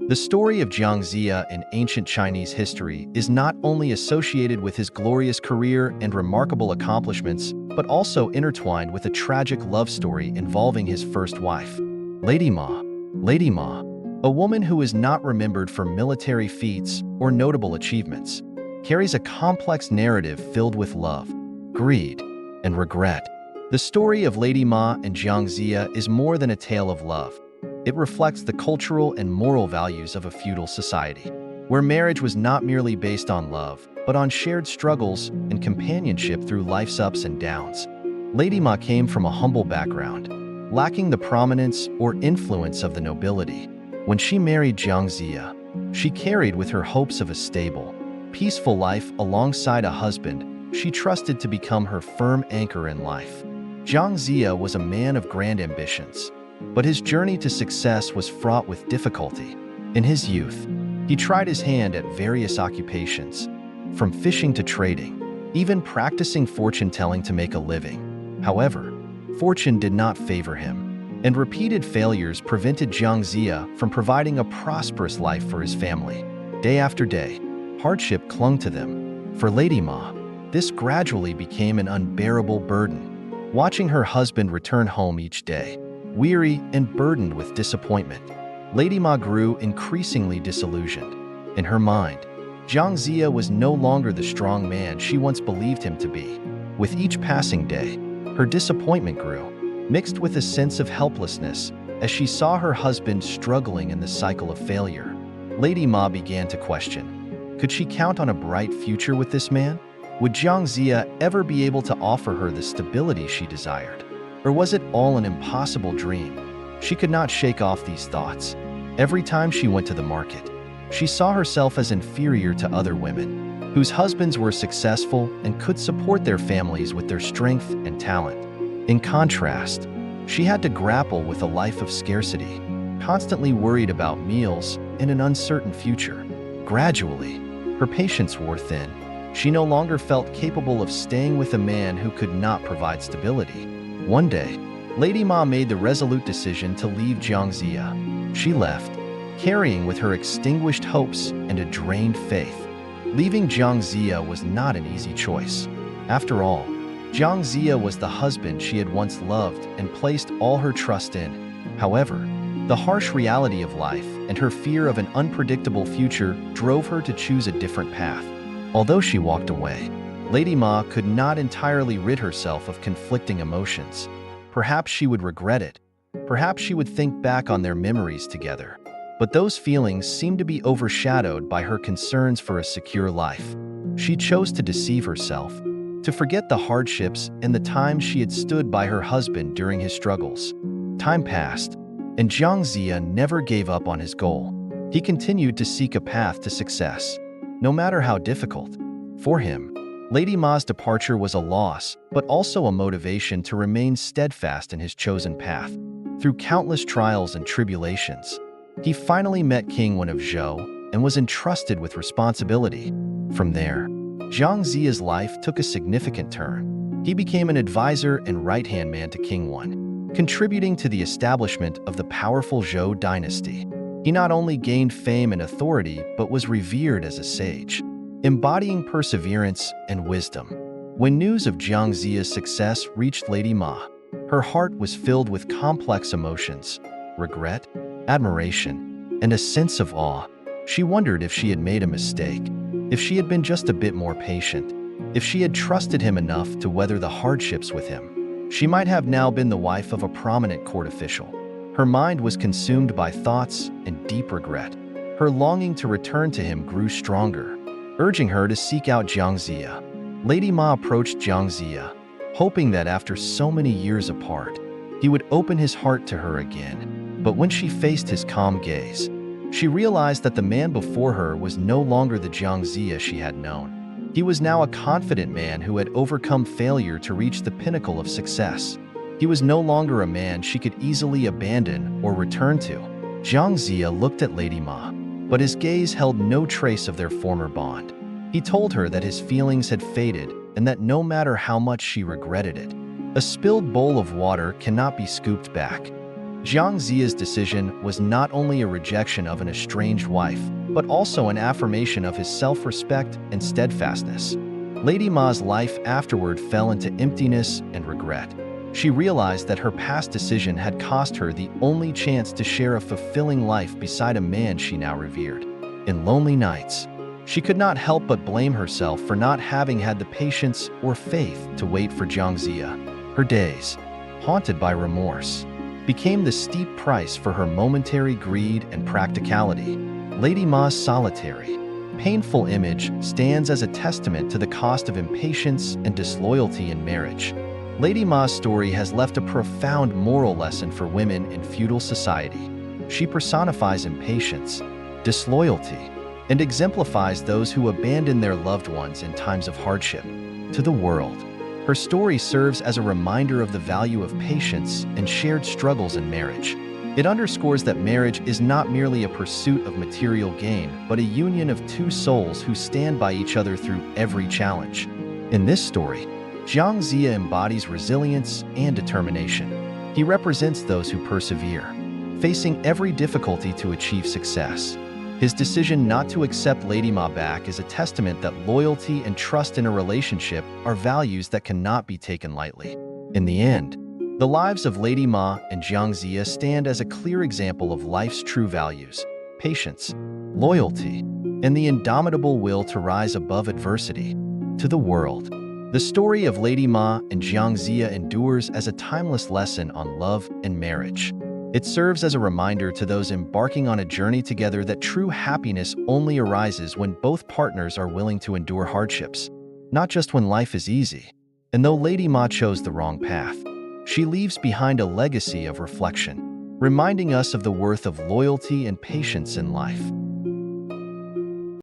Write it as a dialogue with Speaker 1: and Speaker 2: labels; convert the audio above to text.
Speaker 1: The story of Jiang Ziya in ancient Chinese history is not only associated with his glorious career and remarkable accomplishments, but also intertwined with a tragic love story involving his first wife, Lady Ma. Lady Ma, a woman who is not remembered for military feats or notable achievements, carries a complex narrative filled with love, greed, and regret. The story of Lady Ma and Jiang Ziya is more than a tale of love. It reflects the cultural and moral values of a feudal society, where marriage was not merely based on love, but on shared struggles and companionship through life's ups and downs. Lady Ma came from a humble background, lacking the prominence or influence of the nobility. When she married Jiang Ziya, she carried with her hopes of a stable, peaceful life alongside a husband she trusted to become her firm anchor in life. Jiang Ziya was a man of grand ambitions, but his journey to success was fraught with difficulty. In his youth, he tried his hand at various occupations, from fishing to trading, even practicing fortune-telling to make a living. However, fortune did not favor him, and repeated failures prevented Jiang Ziya from providing a prosperous life for his family. Day after day, hardship clung to them. For Lady Ma, this gradually became an unbearable burden. Watching her husband return home each day, weary and burdened with disappointment, Lady Ma grew increasingly disillusioned. In her mind, Jiang Ziya was no longer the strong man she once believed him to be. With each passing day, her disappointment grew, mixed with a sense of helplessness as she saw her husband struggling in the cycle of failure. Lady Ma began to question, could she count on a bright future with this man? Would Jiang Ziya ever be able to offer her the stability she desired? Or was it all an impossible dream? She could not shake off these thoughts. Every time she went to the market, she saw herself as inferior to other women, whose husbands were successful and could support their families with their strength and talent. In contrast, she had to grapple with a life of scarcity, constantly worried about meals and an uncertain future. Gradually, her patience wore thin. She no longer felt capable of staying with a man who could not provide stability. One day, Lady Ma made the resolute decision to leave Jiang Ziya. She left, carrying with her extinguished hopes and a drained faith. Leaving Jiang Ziya was not an easy choice. After all, Jiang Ziya was the husband she had once loved and placed all her trust in. However, the harsh reality of life and her fear of an unpredictable future drove her to choose a different path. Although she walked away, Lady Ma could not entirely rid herself of conflicting emotions. Perhaps she would regret it. Perhaps she would think back on their memories together. But those feelings seemed to be overshadowed by her concerns for a secure life. She chose to deceive herself, to forget the hardships and the times she had stood by her husband during his struggles. Time passed, and Jiang Ziya never gave up on his goal. He continued to seek a path to success, no matter how difficult. For him, Lady Ma's departure was a loss, but also a motivation to remain steadfast in his chosen path. Through countless trials and tribulations, he finally met King Wen of Zhou and was entrusted with responsibility. From there, Jiang Ziya's life took a significant turn. He became an advisor and right-hand man to King Wen, contributing to the establishment of the powerful Zhou dynasty. He not only gained fame and authority, but was revered as a sage, embodying perseverance and wisdom. When news of Jiang Ziya's success reached Lady Ma, her heart was filled with complex emotions: regret, admiration, and a sense of awe. She wondered if she had made a mistake, if she had been just a bit more patient, if she had trusted him enough to weather the hardships with him. She might have now been the wife of a prominent court official. Her mind was consumed by thoughts and deep regret. Her longing to return to him grew stronger, urging her to seek out Jiang Ziya. Lady Ma approached Jiang Ziya, hoping that after so many years apart, he would open his heart to her again. But when she faced his calm gaze, she realized that the man before her was no longer the Jiang Ziya she had known. He was now a confident man who had overcome failure to reach the pinnacle of success. He was no longer a man she could easily abandon or return to. Jiang Ziya looked at Lady Ma, but his gaze held no trace of their former bond. He told her that his feelings had faded and that no matter how much she regretted it, a spilled bowl of water cannot be scooped back. Jiang Ziya's decision was not only a rejection of an estranged wife, but also an affirmation of his self-respect and steadfastness. Lady Ma's life afterward fell into emptiness and regret. She realized that her past decision had cost her the only chance to share a fulfilling life beside a man she now revered. In lonely nights, she could not help but blame herself for not having had the patience or faith to wait for Jiang Ziya. Her days, haunted by remorse, became the steep price for her momentary greed and practicality. Lady Ma's solitary, painful image stands as a testament to the cost of impatience and disloyalty in marriage. Lady Ma's story has left a profound moral lesson for women in feudal society. She personifies impatience, disloyalty, and exemplifies those who abandon their loved ones in times of hardship. To the world, her story serves as a reminder of the value of patience and shared struggles in marriage. It underscores that marriage is not merely a pursuit of material gain, but a union of two souls who stand by each other through every challenge. In this story, Jiang Ziya embodies resilience and determination. He represents those who persevere, facing every difficulty to achieve success. His decision not to accept Lady Ma back is a testament that loyalty and trust in a relationship are values that cannot be taken lightly. In the end, the lives of Lady Ma and Jiang Ziya stand as a clear example of life's true values: patience, loyalty, and the indomitable will to rise above adversity. To the world, the story of Lady Ma and Jiang Ziya endures as a timeless lesson on love and marriage. It serves as a reminder to those embarking on a journey together that true happiness only arises when both partners are willing to endure hardships, not just when life is easy. And though Lady Ma chose the wrong path, she leaves behind a legacy of reflection, reminding us of the worth of loyalty and patience in life.